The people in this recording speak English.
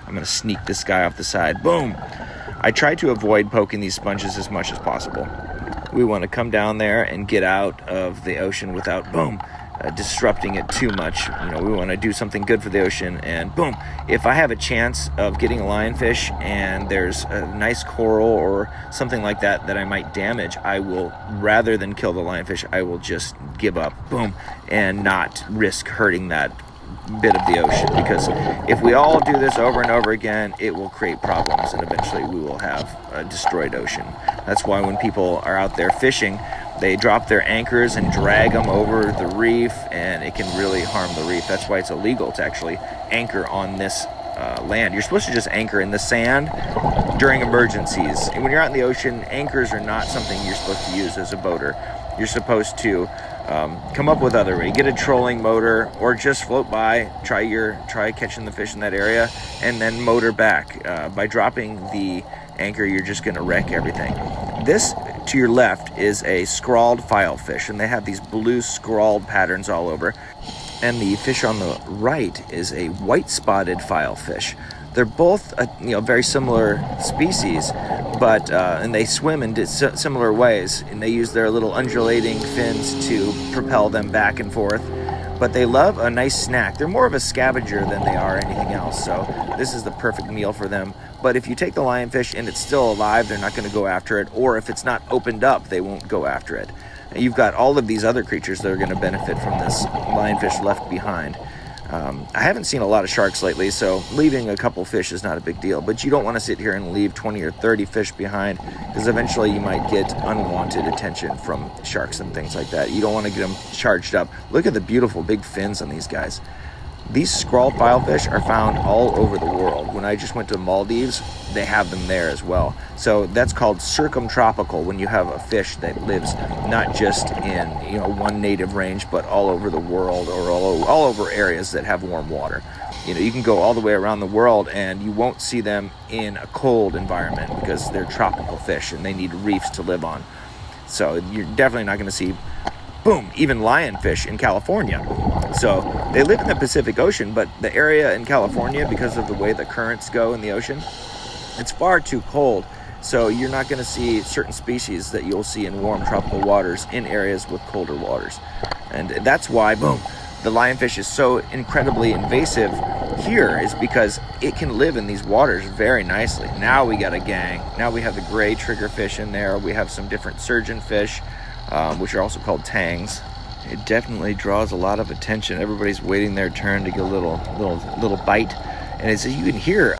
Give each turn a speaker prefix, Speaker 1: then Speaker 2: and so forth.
Speaker 1: I'm going to sneak this guy off the side. Boom. I try to avoid poking these sponges as much as possible. We want to come down there and get out of the ocean without, boom, disrupting it too much. We want to do something good for the ocean, and boom, if I have a chance of getting a lionfish and there's a nice coral or something like that that I might damage, I will, rather than kill the lionfish, I will just give up, boom, and not risk hurting that bit of the ocean, because if we all do this over and over again, it will create problems, and eventually we will have a destroyed ocean. That's why when people are out there fishing, they drop their anchors and drag them over the reef, and it can really harm the reef. That's why it's illegal to actually anchor on this land. You're supposed to just anchor in the sand during emergencies. And when you're out in the ocean, anchors are not something you're supposed to use as a boater. You're supposed to come up with other way. Get a trolling motor, or just float by, try catching the fish in that area, and then motor back. By dropping the anchor, you're just going to wreck everything. This to your left is a scrawled filefish, and they have these blue scrawled patterns all over. And the fish on the right is a white-spotted filefish. They're both very similar species, but and they swim in similar ways, and they use their little undulating fins to propel them back and forth. But they love a nice snack. They're more of a scavenger than they are anything else, so this is the perfect meal for them. But if you take the lionfish and it's still alive, they're not going to go after it, or if it's not opened up, they won't go after it. And you've got all of these other creatures that are going to benefit from this lionfish left behind. I haven't seen a lot of sharks lately, so leaving a couple fish is not a big deal. But you don't want to sit here and leave 20 or 30 fish behind, because eventually you might get unwanted attention from sharks and things like that. You don't want to get them charged up. Look at the beautiful big fins on these guys. These scrawled filefish are found all over the world. When I just went to Maldives, they have them there as well. So that's called circumtropical, when you have a fish that lives not just in one native range, but all over the world, or all over areas that have warm water. You can go all the way around the world and you won't see them in a cold environment, because they're tropical fish and they need reefs to live on. So you're definitely not going to see, boom, even lionfish in California. So they live in the Pacific Ocean, but the area in California, because of the way the currents go in the ocean, it's far too cold. So you're not going to see certain species that you'll see in warm tropical waters in areas with colder waters. And that's why, boom, the lionfish is so incredibly invasive here, is because it can live in these waters very nicely. Now we got a gang. Now we have the gray triggerfish in there. We have some different surgeonfish, which are also called tangs. It definitely draws a lot of attention. Everybody's waiting their turn to get a little bite, and as you can hear,